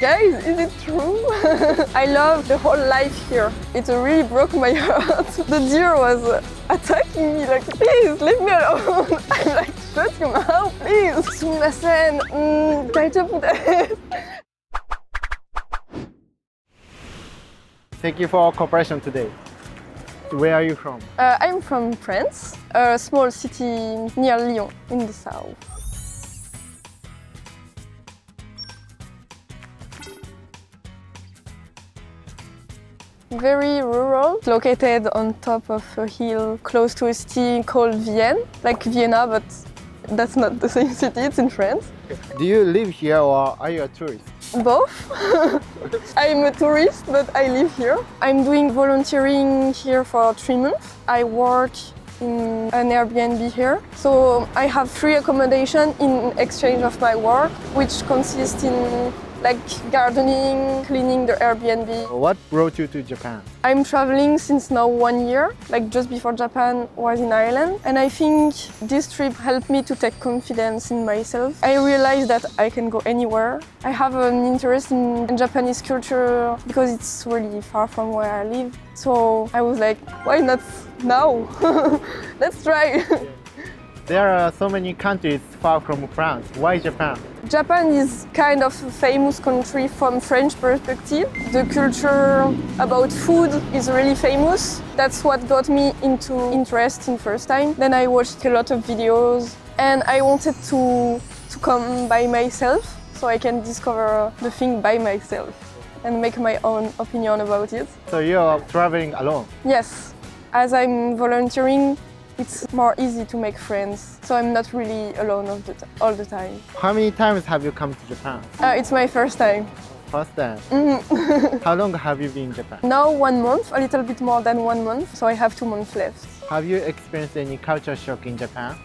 Guys, is it true? I love the whole life here. It really broke my heart. The deer was attacking me like, please, leave me alone. I'm like, shut your mouth, please. Sumimasen, daijoubu desu. Thank you for cooperation today. Where are you from? I'm from France, a small city near Lyon in the south. Very rural, located on top of a hill close to a city called Vienne, like Vienna, but that's not the same city, it's in France. Do you live here or are you a tourist? Both. I'm a tourist, but I live here. I'm doing volunteering here for 3 months. I work in an Airbnb here. So I have free accommodation in exchange of my work, which consists in like gardening, cleaning the Airbnb. What brought you to Japan? I'm traveling since now 1 year, like just before Japan was in Ireland. And I think this trip helped me to take confidence in myself. I realized that I can go anywhere. I have an interest in Japanese culture because it's really far from where I live. So I was like, why not now? Let's try. There are so many countries far from France. Why Japan? Japan is kind of a famous country from French perspective. The culture about food is really famous. That's what got me into interest in first time. Then I watched a lot of videos and I wanted to come by myself so I can discover the thing by myself and make my own opinion about it. So you're traveling alone? Yes, as I'm volunteering, it's more easy to make friends, so I'm not really alone all the time. How many times have you come to Japan? It's my first time. First time? Mm-hmm. How long have you been in Japan? Now 1 month, a little bit more than 1 month, so I have 2 months left. Have you experienced any culture shock in Japan?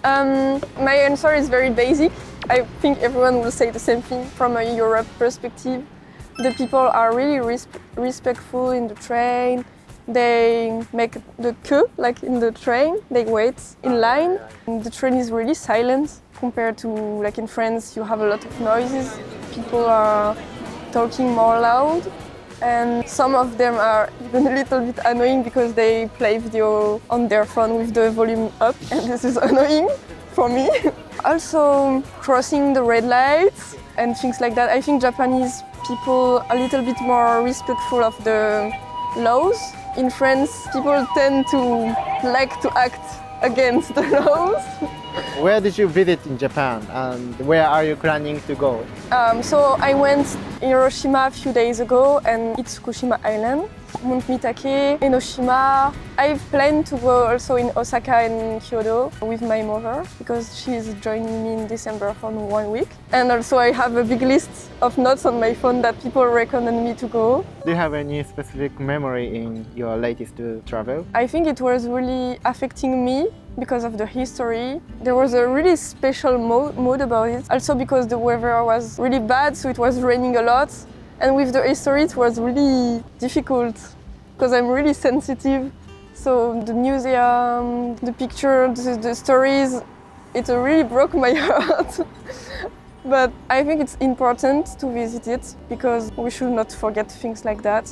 My answer is very basic. I think everyone will say the same thing from a Europe perspective. The people are really respectful in the train. They make the queue, like in the train, they wait in line. And the train is really silent compared to like in France, you have a lot of noises. People are talking more loud and some of them are even a little bit annoying because they play video on their phone with the volume up and this is annoying for me. Also crossing the red lights and things like that. I think Japanese people are a little bit more respectful of the laws. In France, people tend to like to act against the laws. Where did you visit in Japan and where are you planning to go? So I went in Hiroshima a few days ago and Itsukushima Island, Mount Mitake, Enoshima. I've planned to go also in Osaka and Kyoto with my mother because she's joining me in December for 1 week. And also I have a big list of notes on my phone that people recommend me to go. Do you have any specific memory in your latest travel? I think it was really affecting me because of the history. There was a really special mood about it. Also because the weather was really bad, so it was raining a lot. And with the history, it was really difficult because I'm really sensitive. So the museum, the pictures, the stories, it really broke my heart. But I think it's important to visit it because we should not forget things like that.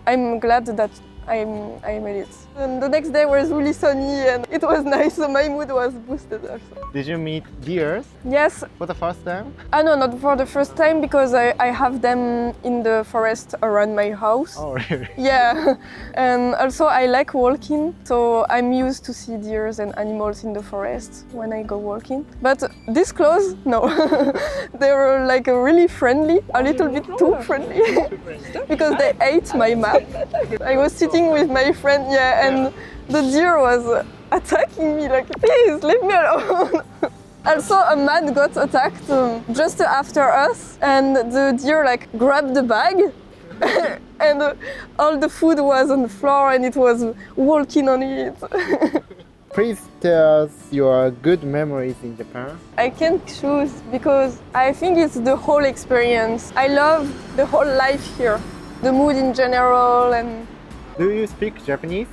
I'm glad that I made it. And the next day was really sunny and it was nice, so my mood was boosted also. Did you meet deers? Yes. For the first time? No, not for the first time because I have them in the forest around my house. Oh, really? Yeah, and also I like walking, so I'm used to see deers and animals in the forest when I go walking. But this close, no. They were like really friendly, a little bit too friendly, because they ate my map. I was sitting with my friend, yeah, and the deer was attacking me like, please, leave me alone. Also, a man got attacked just after us, and the deer like grabbed the bag, and all the food was on the floor, and it was walking on it. Please tell us your good memories in Japan. I can't choose because I think it's the whole experience. I love the whole life here, the mood in general, and. Do you speak Japanese?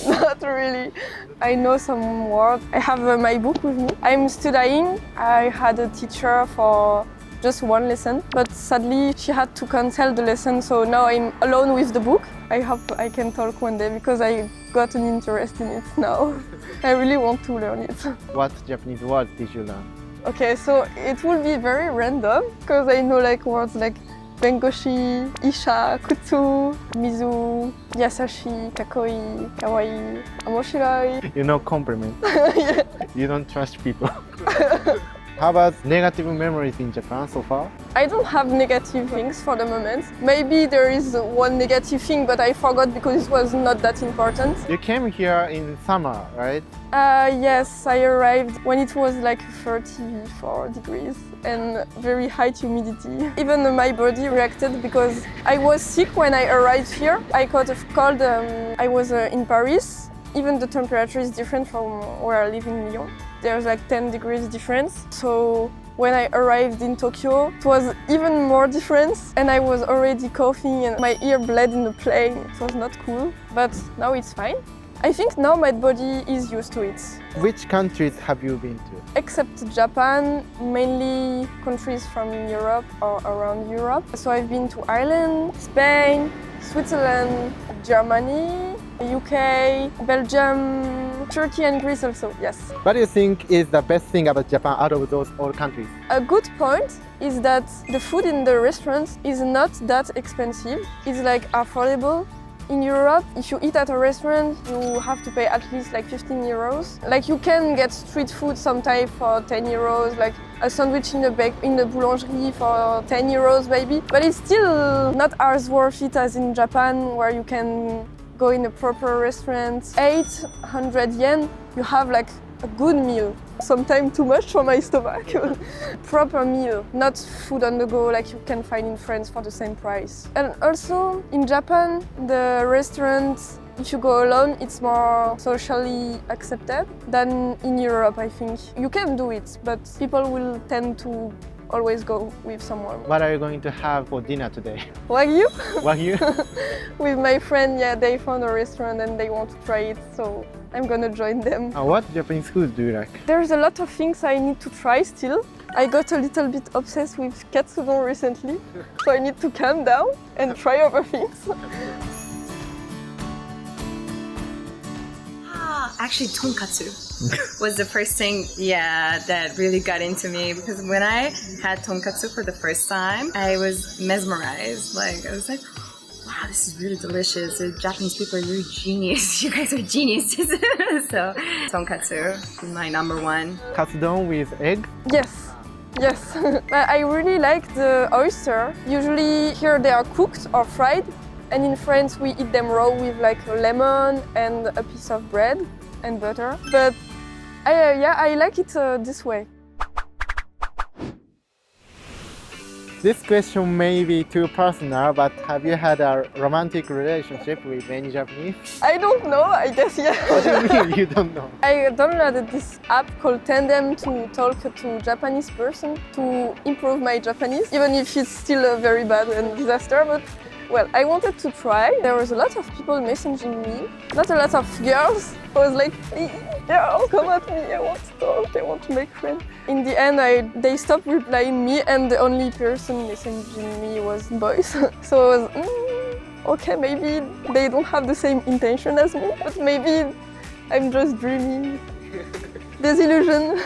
Not really. I know some words. I have my book with me. I'm studying. I had a teacher for just one lesson, but sadly she had to cancel the lesson, so now I'm alone with the book. I hope I can talk one day because I got an interest in it now. I really want to learn it. What Japanese words did you learn? Okay, so it will be very random because I know like words like bengoshi, isha, kutsu, mizu, yasashi, kakoi, kawaii, amoshiroi. You know compliment. Yeah. You don't trust people. How about negative memories in Japan so far? I don't have negative things for the moment. Maybe there is one negative thing, but I forgot because it was not that important. You came here in summer, right? Yes, I arrived when it was like 34 degrees and very high humidity. Even my body reacted because I was sick when I arrived here. I caught a cold. I was in Paris. Even the temperature is different from where I live in Lyon. There's like 10 degrees difference. So when I arrived in Tokyo, it was even more difference and I was already coughing and my ear bled in the plane. It was not cool, but now it's fine. I think now my body is used to it. Which countries have you been to? Except Japan, mainly countries from Europe or around Europe. So I've been to Ireland, Spain, Switzerland, Germany, UK, Belgium, Turkey and Greece also, yes. What do you think is the best thing about Japan out of those all countries? A good point is that the food in the restaurants is not that expensive. It's like affordable. In Europe, if you eat at a restaurant, you have to pay at least like 15 euros. Like you can get street food sometimes for 10 euros, like a sandwich in the boulangerie for 10 euros maybe. But it's still not as worth it as in Japan, where you can go in a proper restaurant. 800 yen, you have like a good meal. Sometimes too much for my stomach. Proper meal, not food on the go like you can find in France for the same price. And also in Japan, the restaurants, if you go alone, it's more socially accepted than in Europe, I think. You can do it, but people will tend to always go with someone. What are you going to have for dinner today? Wagyu? Wagyu? With my friend, yeah, they found a restaurant and they want to try it, so I'm gonna join them. What Japanese food do you like? There's a lot of things I need to try still. I got a little bit obsessed with katsudon recently, so I need to calm down and try other things. Actually, tonkatsu was the first thing, that really got into me, because when I had tonkatsu for the first time, I was mesmerized. Like, I was like, wow, this is really delicious. The Japanese people are really genius. You guys are geniuses. So, tonkatsu is my number one. Katsudon with egg? Yes. Yes. I really like the oyster. Usually here they are cooked or fried, and in France we eat them raw with like a lemon and a piece of bread and butter. But I like it this way. This question may be too personal, but have you had a romantic relationship with any Japanese? I don't know, I guess, yeah. What do you mean you don't know? I downloaded this app called Tandem to talk to Japanese person to improve my Japanese, even if it's still a very bad and disaster. But well, I wanted to try. There was a lot of people messaging me, not a lot of girls. I was like, hey, girl, come at me, I want to talk, I want to make friends. In the end, they stopped replying me, and the only person messaging me was boys. So I was, okay, maybe they don't have the same intention as me, but maybe I'm just dreaming. Disillusion.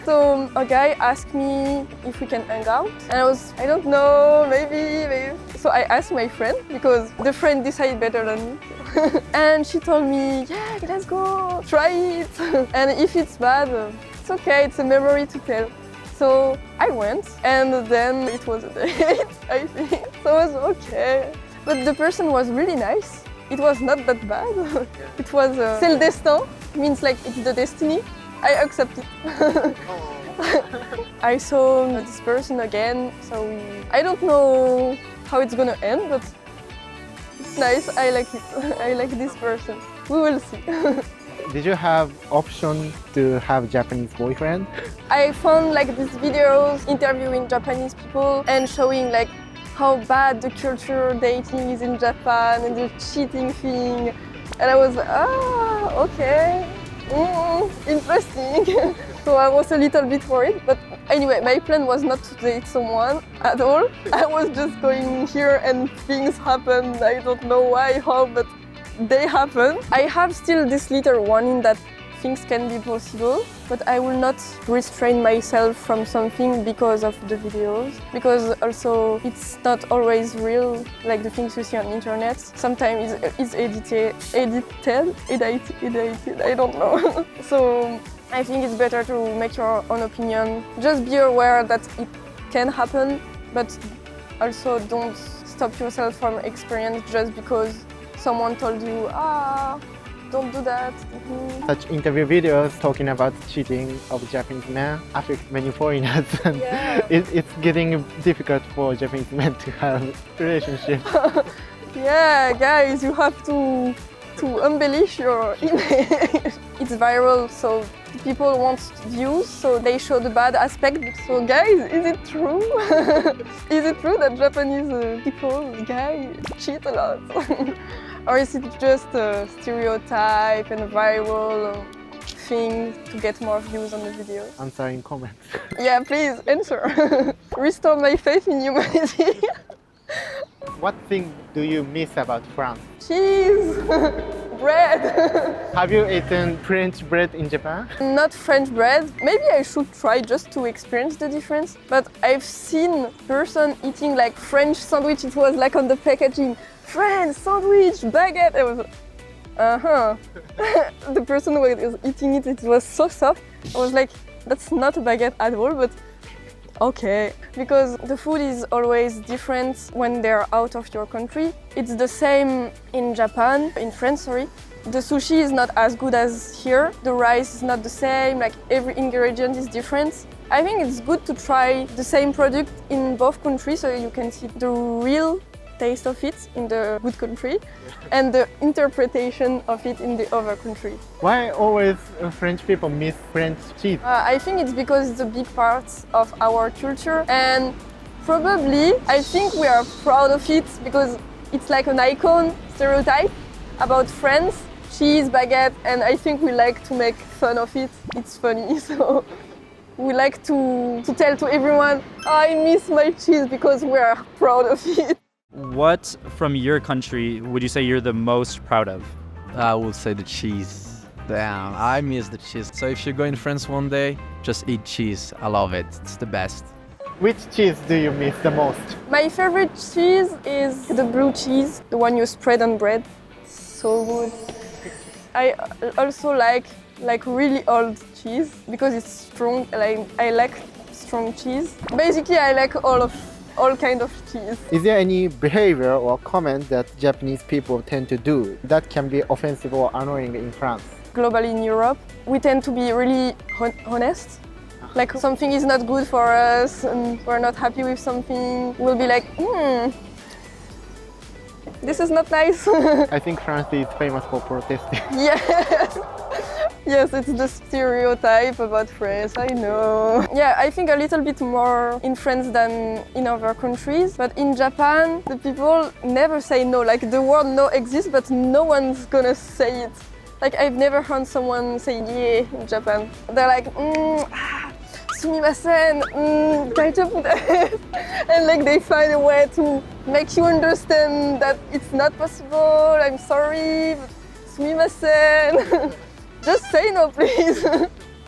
So a guy asked me if we can hang out, and I don't know, maybe. So I asked my friend, because the friend decided better than me. And she told me, yeah, let's go, try it. And if it's bad, it's okay, it's a memory to tell. So I went, and then it was a date, I think. So it was okay. But the person was really nice. It was not that bad. It was, c'est le destin, means like it's the destiny. I accept it. I saw this person again, so I don't know how it's gonna end, but it's nice. I like it. I like this person. We will see. Did you have option to have Japanese boyfriend? I found like these videos interviewing Japanese people and showing like how bad the culture dating is in Japan and the cheating thing. And I was, okay, interesting. So I was a little bit worried, but anyway, my plan was not to date someone at all. I was just going here and things happened. I don't know why, how, but they happen. I have still this little warning that things can be possible, but I will not restrain myself from something because of the videos. Because also it's not always real, like the things you see on internet. Sometimes it's edited, I don't know. So I think it's better to make your own opinion. Just be aware that it can happen, but also don't stop yourself from experience just because someone told you, don't do that. Such interview videos talking about cheating of Japanese men affect many foreigners, and it's getting difficult for Japanese men to have relationships. Yeah, guys, you have to embellish your image. It's viral, so people want views, so they show the bad aspect. So guys, is it true? Is it true that Japanese people, guys, cheat a lot? Or is it just a stereotype and a viral thing to get more views on the video? Answer in comments. Yeah, please, answer. Restore my faith in humanity. What thing do you miss about France? Cheese, bread. Have you eaten French bread in Japan? Not French bread. Maybe I should try just to experience the difference. But I've seen person eating like French sandwich. It was like on the packaging, French sandwich, baguette. I was, The person who was eating it, it was so soft. I was like, that's not a baguette at all, but okay. Because the food is always different when they're out of your country. It's the same in Japan, in France, sorry. The sushi is not as good as here. The rice is not the same, like every ingredient is different. I think it's good to try the same product in both countries so you can see the real taste of it in the good country and the interpretation of it in the other country. Why always French people miss French cheese? I think it's because it's a big part of our culture, and probably I think we are proud of it because it's like an icon stereotype about France, cheese, baguette, and I think we like to make fun of it. It's funny, so we like to tell to everyone, I miss my cheese because we are proud of it. What from your country would you say you're the most proud of? I would say the cheese. Damn, I miss the cheese. So if you go in France one day, just eat cheese. I love it. It's the best. Which cheese do you miss the most? My favorite cheese is the blue cheese, the one you spread on bread. So good. I also like really old cheese because it's strong. I like strong cheese. Basically, I like all kind of cheese. Is there any behavior or comment that Japanese people tend to do that can be offensive or annoying in France? Globally in Europe, we tend to be really honest. Like something is not good for us and we're not happy with something, we'll be like, this is not nice. I think France is famous for protesting. Yes. Yes, it's the stereotype about France, I know. Yeah, I think a little bit more in France than in other countries. But in Japan, the people never say no. Like the word no exists, but no one's gonna say it. Like I've never heard someone say yeah in Japan. They're like, sumimasen, daijoubu. And like they find a way to make you understand that it's not possible, I'm sorry, but sumimasen. Just say no, please.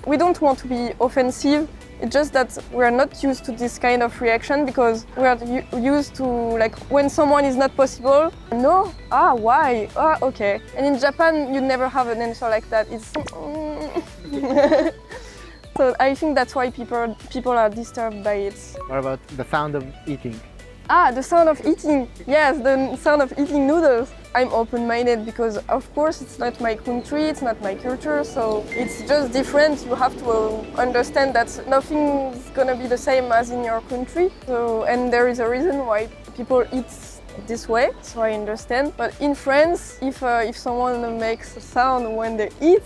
We don't want to be offensive. It's just that we're not used to this kind of reaction because we are used to like when someone is not possible. No? Why? Okay. And in Japan, you never have an answer like that. It's so I think that's why people are disturbed by it. What about the sound of eating? The sound of eating. Yes, the sound of eating noodles. I'm open-minded because of course it's not my country, it's not my culture, so it's just different. You have to understand that nothing's gonna be the same as in your country. So, and there is a reason why people eat this way, so I understand. But in France, if someone makes a sound when they eat,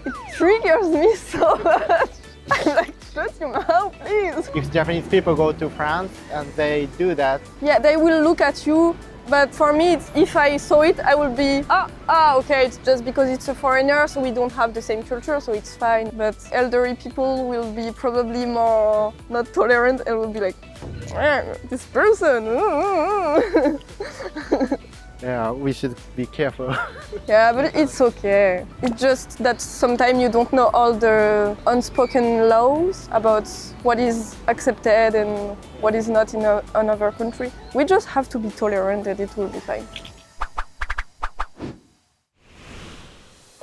it triggers me so much. I'm like, shut your mouth, please. If Japanese people go to France and they do that, Yeah, they will look at you, but for me, if I saw it, I will be, okay, it's just because it's a foreigner, so we don't have the same culture, so it's fine. But elderly people will be probably more not tolerant and will be like, this person. yeah, we should be careful. Yeah, but it's okay. It's just that sometimes you don't know all the unspoken laws about what is accepted and what is not in another country. We just have to be tolerant and it will be fine.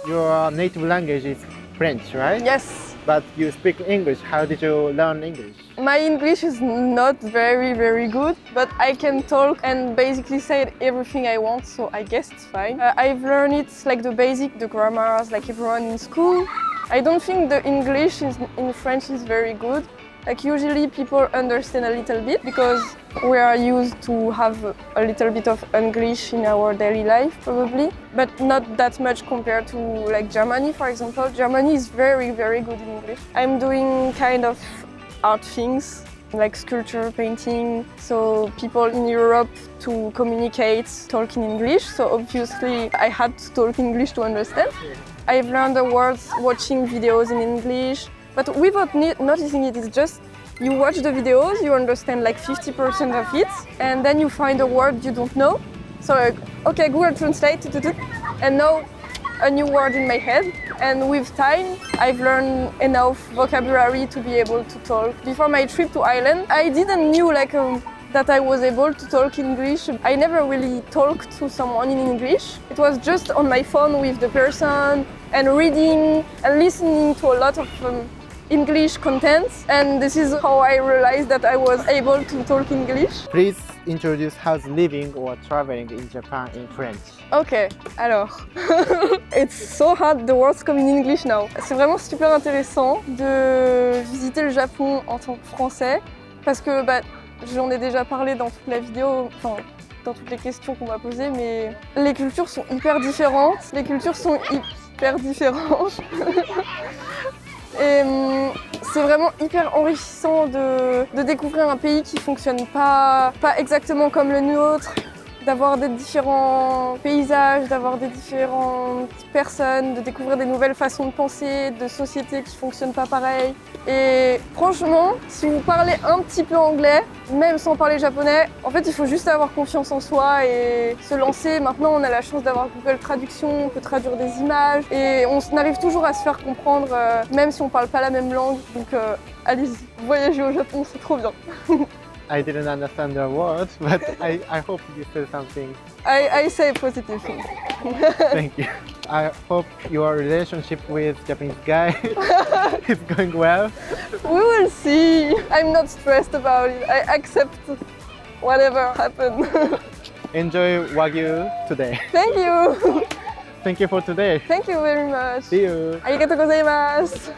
Your native language is French, right? Yes. But you speak English. How did you learn English? My English is not very, very good, but I can talk and basically say everything I want, so I guess it's fine. I've learned it like the basic, the grammars, like everyone in school. I don't think the English in French is very good. Like usually people understand a little bit because we are used to have a little bit of English in our daily life probably, but not that much compared to like Germany, for example. Germany is very, very good in English. I'm doing kind of art things like sculpture, painting, so people in Europe to communicate talk in English, so obviously I had to talk English to understand. I've learned the words watching videos in English, but without noticing it, it's just you watch the videos, you understand like 50% of it, and then you find a word you don't know. So like, okay, Google Translate, and now a new word in my head. And with time, I've learned enough vocabulary to be able to talk. Before my trip to Ireland, I didn't knew that I was able to talk English. I never really talked to someone in English. It was just on my phone with the person and reading and listening to a lot of English content, and this is how I realized that I was able to talk English. Please introduce how's living or traveling in Japan in French. Ok, alors, it's so hard, the words come in English now. C'est vraiment super intéressant de visiter le Japon en tant que Français, parce que j'en ai déjà parlé dans toute la vidéo, enfin, dans toutes les questions qu'on m'a posées, mais les cultures sont hyper différentes. Et c'est vraiment hyper enrichissant de découvrir un pays qui fonctionne pas exactement comme le nôtre, d'avoir des différents paysages, d'avoir des différentes personnes, de découvrir des nouvelles façons de penser, de sociétés qui fonctionnent pas pareil. Et franchement, si vous parlez un petit peu anglais, même sans parler japonais, en fait il faut juste avoir confiance en soi et se lancer. Maintenant on a la chance d'avoir Google Traduction, on peut traduire des images et on arrive toujours à se faire comprendre même si on parle pas la même langue. Donc allez-y, voyager au Japon, c'est trop bien. I didn't understand the words, but I hope you said something. I say positive things. Thank you. I hope your relationship with Japanese guy is going well. We will see. I'm not stressed about it. I accept whatever happens. Enjoy Wagyu today. Thank you. Thank you for today. Thank you very much. See you. ありがとうございます。